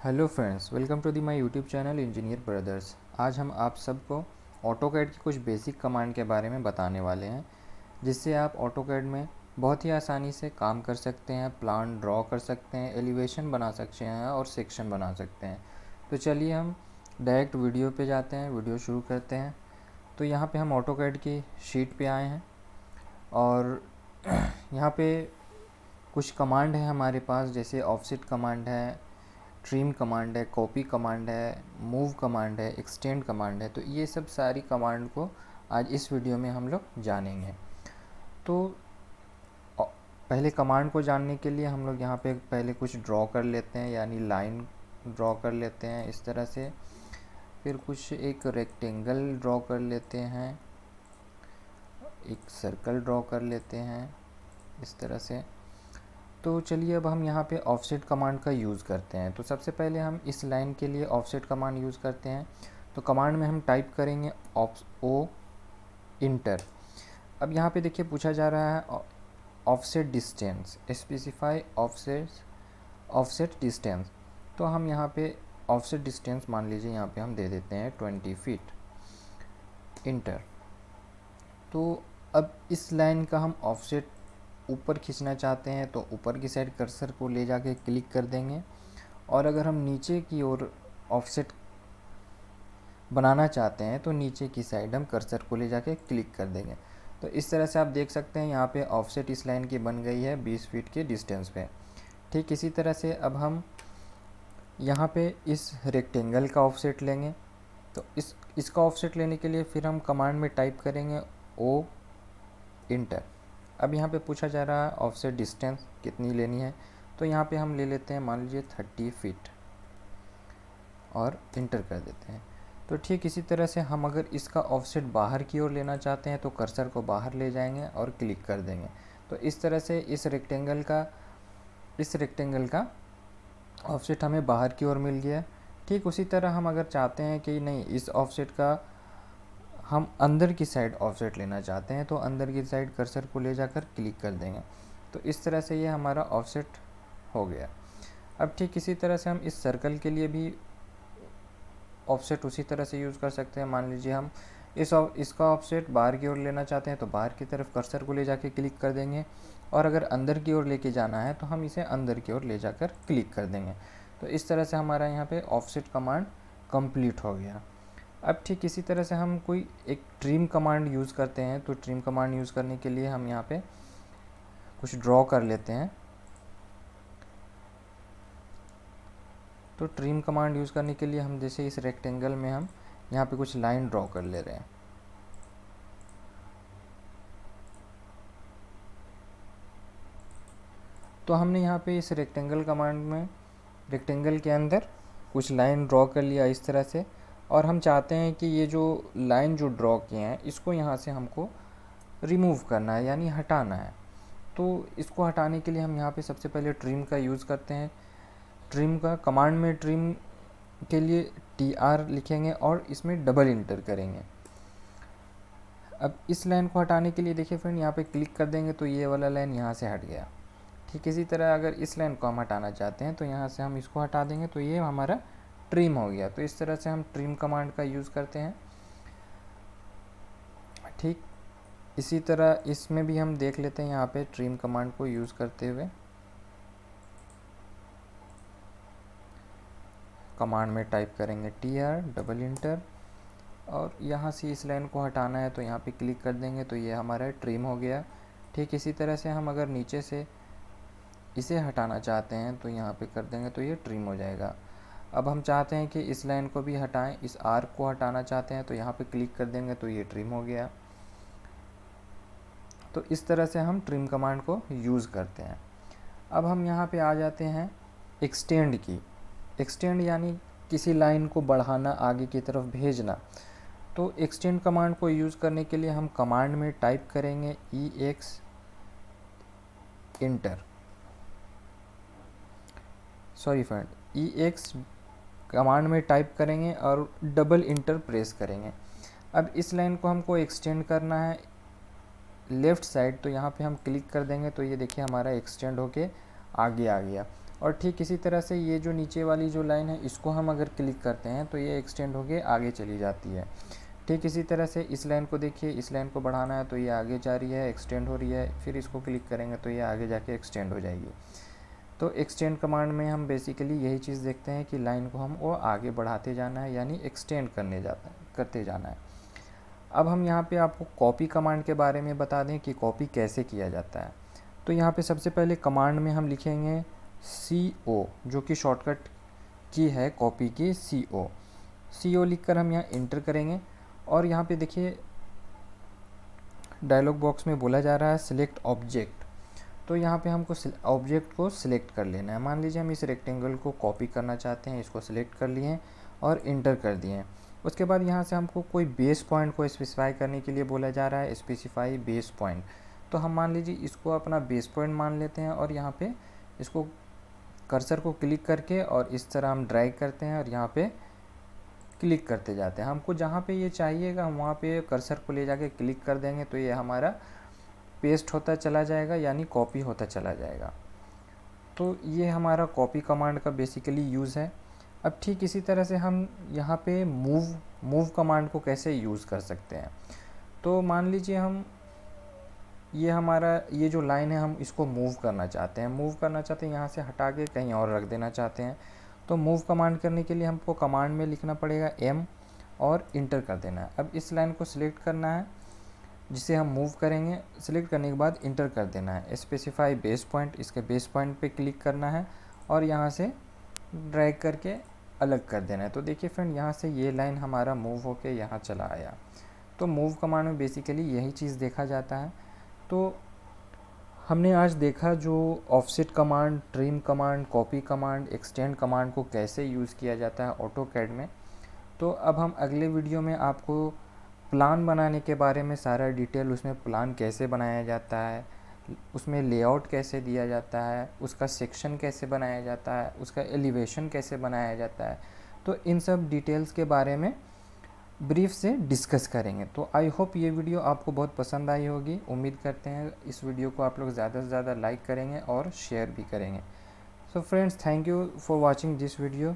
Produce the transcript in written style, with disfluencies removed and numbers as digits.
Hello friends, welcome to the my YouTube channel engineer brothers. आज हम आप सबको ऑटोकैड की कुछ बेसिक कमांड के बारे में बताने वाले हैं, जिससे आप ऑटोकैड में बहुत ही आसानी से काम कर सकते हैं, प्लान ड्रॉ कर सकते हैं, एलिवेशन बना सकते हैं और सेक्शन बना सकते हैं। तो चलिए हम डायरेक्ट वीडियो पे जाते हैं, वीडियो शुरू करते हैं। तो यहाँ पे हम ऑटोकैड की शीट पे आए हैं और यहाँ पे कुछ कमांड है हमारे पास, जैसे ऑफसेट कमांड है, ट्रिम कमांड है, कॉपी कमांड है, मूव कमांड है, एक्सटेंड कमांड है। तो ये सब सारी कमांड को आज इस वीडियो में हम लोग जानेंगे। तो पहले कमांड को जानने के लिए हम लोग यहाँ पे पहले कुछ ड्रॉ कर लेते हैं, यानी लाइन ड्रॉ कर लेते हैं इस तरह से। फिर कुछ एक रेक्टेंगल ड्रॉ कर लेते हैं, एक सर्कल ड्रॉ कर लेते हैं इस तरह से। तो चलिए अब हम यहाँ पे ऑफसेट कमांड का यूज़ करते हैं। तो सबसे पहले हम इस लाइन के लिए ऑफसेट कमांड यूज़ करते हैं। तो कमांड में हम टाइप करेंगे ओ इंटर। अब यहाँ पे देखिए पूछा जा रहा है offset distance, specify offset distance. तो हम यहाँ पे ऑफसेट डिस्टेंस मान लीजिए यहाँ पे हम दे देते हैं 20 फीट, इंटर। तो अब इस लाइन का हम ऑफसेट ऊपर खींचना चाहते हैं तो ऊपर की साइड कर्सर को ले जाके क्लिक कर देंगे, और अगर हम नीचे की ओर ऑफसेट बनाना चाहते हैं तो नीचे की साइड हम कर्सर को ले जाके क्लिक कर देंगे। तो इस तरह से आप देख सकते हैं यहाँ पे ऑफसेट इस लाइन की बन गई है 20 फीट के डिस्टेंस पे। ठीक इसी तरह से अब हम यहाँ पे इस रेक्टेंगल का ऑफसेट लेंगे। तो इसका ऑफसेट लेने के लिए फिर हम कमांड में टाइप करेंगे ओ इंटर। अब यहाँ पे पूछा जा रहा है ऑफसेट डिस्टेंस कितनी लेनी है, तो यहाँ पे हम ले लेते हैं मान लीजिए 30 फीट और इंटर कर देते हैं। तो ठीक इसी तरह से हम अगर इसका ऑफसेट बाहर की ओर लेना चाहते हैं तो कर्सर को बाहर ले जाएंगे और क्लिक कर देंगे। तो इस तरह से इस रेक्टेंगल का ऑफसेट हमें बाहर की ओर मिल गया। ठीक उसी तरह हम अगर चाहते हैं कि नहीं, इस ऑफसेट का हम अंदर की साइड ऑफसेट लेना चाहते हैं तो अंदर की साइड कर्सर को ले जाकर क्लिक कर देंगे। तो इस तरह से ये हमारा ऑफसेट हो गया। अब ठीक इसी तरह से हम इस सर्कल के लिए भी ऑफसेट उसी तरह से यूज़ कर सकते हैं। मान लीजिए हम इसका ऑफसेट बाहर की ओर लेना चाहते हैं तो बाहर की तरफ कर्सर को ले जाके क्लिक कर देंगे, और अगर अंदर की ओर लेके जाना है तो हम इसे अंदर की ओर ले जाकर क्लिक कर देंगे। तो इस तरह से हमारा यहाँ पे ऑफसेट कमांड कंप्लीट हो गया। अब ठीक इसी तरह से हम कोई एक ट्रिम कमांड यूज़ करते हैं। तो ट्रिम कमांड यूज़ करने के लिए हम यहाँ पे कुछ ड्रॉ कर लेते हैं। तो ट्रिम कमांड यूज़ करने के लिए हम जैसे इस रेक्टेंगल में हम यहाँ पे कुछ लाइन ड्रॉ कर ले रहे हैं। तो हमने यहाँ पे इस रेक्टेंगल कमांड में रेक्टेंगल के अंदर कुछ लाइन ड्रॉ कर लिया इस तरह से, और हम चाहते हैं कि ये जो लाइन जो ड्रॉ किए हैं इसको यहाँ से हमको रिमूव करना है, यानी हटाना है। तो इसको हटाने के लिए हम यहाँ पे सबसे पहले ट्रिम का यूज़ करते हैं। ट्रिम का कमांड में ट्रिम के लिए TR लिखेंगे और इसमें डबल इंटर करेंगे। अब इस लाइन को हटाने के लिए देखिए फ्रेंड, यहाँ पे क्लिक कर देंगे तो ये वाला लाइन यहाँ से हट गया। ठीक इसी तरह अगर इस लाइन को हम हटाना चाहते हैं तो यहाँ से हम इसको हटा देंगे तो ये हमारा ट्रिम हो गया। तो इस तरह से हम ट्रिम कमांड का यूज़ करते हैं। ठीक इसी तरह इसमें भी हम देख लेते हैं यहाँ पे ट्रिम कमांड को यूज़ करते हुए। कमांड में टाइप करेंगे TR डबल इंटर, और यहाँ से इस लाइन को हटाना है तो यहाँ पे क्लिक कर देंगे तो ये हमारा ट्रिम हो गया। ठीक इसी तरह से हम अगर नीचे से इसे हटाना चाहते हैं तो यहाँ पे कर देंगे तो ये ट्रिम हो जाएगा। अब हम चाहते हैं कि इस लाइन को भी हटाएं, इस आर्क को हटाना चाहते हैं तो यहाँ पे क्लिक कर देंगे तो ये ट्रिम हो गया। तो इस तरह से हम ट्रिम कमांड को यूज़ करते हैं। अब हम यहाँ पे आ जाते हैं एक्सटेंड की। एक्सटेंड यानी किसी लाइन को बढ़ाना, आगे की तरफ भेजना। तो एक्सटेंड कमांड को यूज़ करने के लिए हम कमांड में टाइप करेंगे EX inter, sorry friend, EX command में टाइप करेंगे और डबल इंटर प्रेस करेंगे। अब इस लाइन को हमको एक्सटेंड करना है लेफ़्ट साइड, तो यहाँ पे हम क्लिक कर देंगे तो ये देखिए हमारा एक्सटेंड होके आगे आ गया। और ठीक इसी तरह से ये जो नीचे वाली जो लाइन है इसको हम अगर क्लिक करते हैं तो ये एक्सटेंड होके आगे चली जाती है। ठीक इसी तरह से इस लाइन को देखिए, इस लाइन को बढ़ाना है तो ये आगे जा रही है, एक्सटेंड हो रही है, फिर इसको क्लिक करेंगे तो ये आगे जाके एक्सटेंड हो जाएगी। तो एक्सटेंड कमांड में हम बेसिकली यही चीज़ देखते हैं कि लाइन को हम वो आगे बढ़ाते जाना है, यानी एक्सटेंड करते जाना है। अब हम यहाँ पे आपको कॉपी कमांड के बारे में बता दें कि कॉपी कैसे किया जाता है। तो यहाँ पे सबसे पहले कमांड में हम लिखेंगे CO, जो कि शॉर्टकट की है कॉपी की, CO लिखकर हम यहाँ इंटर करेंगे। और यहाँ पे देखिए डायलॉग बॉक्स में बोला जा रहा है सिलेक्ट ऑब्जेक्ट। तो यहाँ पे हमको ऑब्जेक्ट को सिलेक्ट कर लेना है। मान लीजिए हम इस रेक्टेंगल को कॉपी करना चाहते हैं, इसको सिलेक्ट कर लिए और इंटर कर दिए। उसके बाद यहाँ से हमको कोई बेस पॉइंट को स्पेसिफाई करने के लिए बोला जा रहा है, स्पेसिफाई बेस पॉइंट। तो हम मान लीजिए इसको अपना बेस पॉइंट मान लेते हैं और यहाँ पे इसको कर्सर को क्लिक करके और इस तरह हम ड्रैग करते हैं और यहाँ पे क्लिक करते जाते हैं। हमको जहाँ पे ये चाहिएगा हम वहाँ पे कर्सर को ले जाके क्लिक कर देंगे तो ये हमारा पेस्ट होता चला जाएगा, यानी कॉपी होता चला जाएगा। तो ये हमारा कॉपी कमांड का बेसिकली यूज़ है। अब ठीक इसी तरह से हम यहाँ पे मूव कमांड को कैसे यूज़ कर सकते हैं। तो मान लीजिए हम ये जो लाइन है हम इसको मूव करना चाहते हैं, यहाँ से हटा के कहीं और रख देना चाहते हैं। तो मूव कमांड करने के लिए हमको कमांड में लिखना पड़ेगा M और इंटर कर देना है। अब इस लाइन को सिलेक्ट करना है जिसे हम मूव करेंगे, सिलेक्ट करने के बाद इंटर कर देना है। स्पेसिफाई बेस पॉइंट, इसके बेस पॉइंट पे क्लिक करना है और यहाँ से ड्रैग करके अलग कर देना है। तो देखिए फ्रेंड, यहाँ से ये लाइन हमारा मूव होके यहाँ चला आया। तो मूव कमांड में बेसिकली यही चीज़ देखा जाता है। तो हमने आज देखा जो offset command, trim command, copy command, extend command को कैसे यूज़ किया जाता है ऑटोकैड में। तो अब हम अगले वीडियो में आपको प्लान बनाने के बारे में सारा डिटेल, उसमें प्लान कैसे बनाया जाता है, उसमें लेआउट कैसे दिया जाता है, उसका सेक्शन कैसे बनाया जाता है, उसका एलिवेशन कैसे बनाया जाता है, तो इन सब डिटेल्स के बारे में ब्रीफ से डिस्कस करेंगे। तो आई होप ये वीडियो आपको बहुत पसंद आई होगी। उम्मीद करते हैं इस वीडियो को आप लोग ज़्यादा से ज़्यादा लाइक करेंगे और शेयर भी करेंगे। So friends, thank you for watching this video.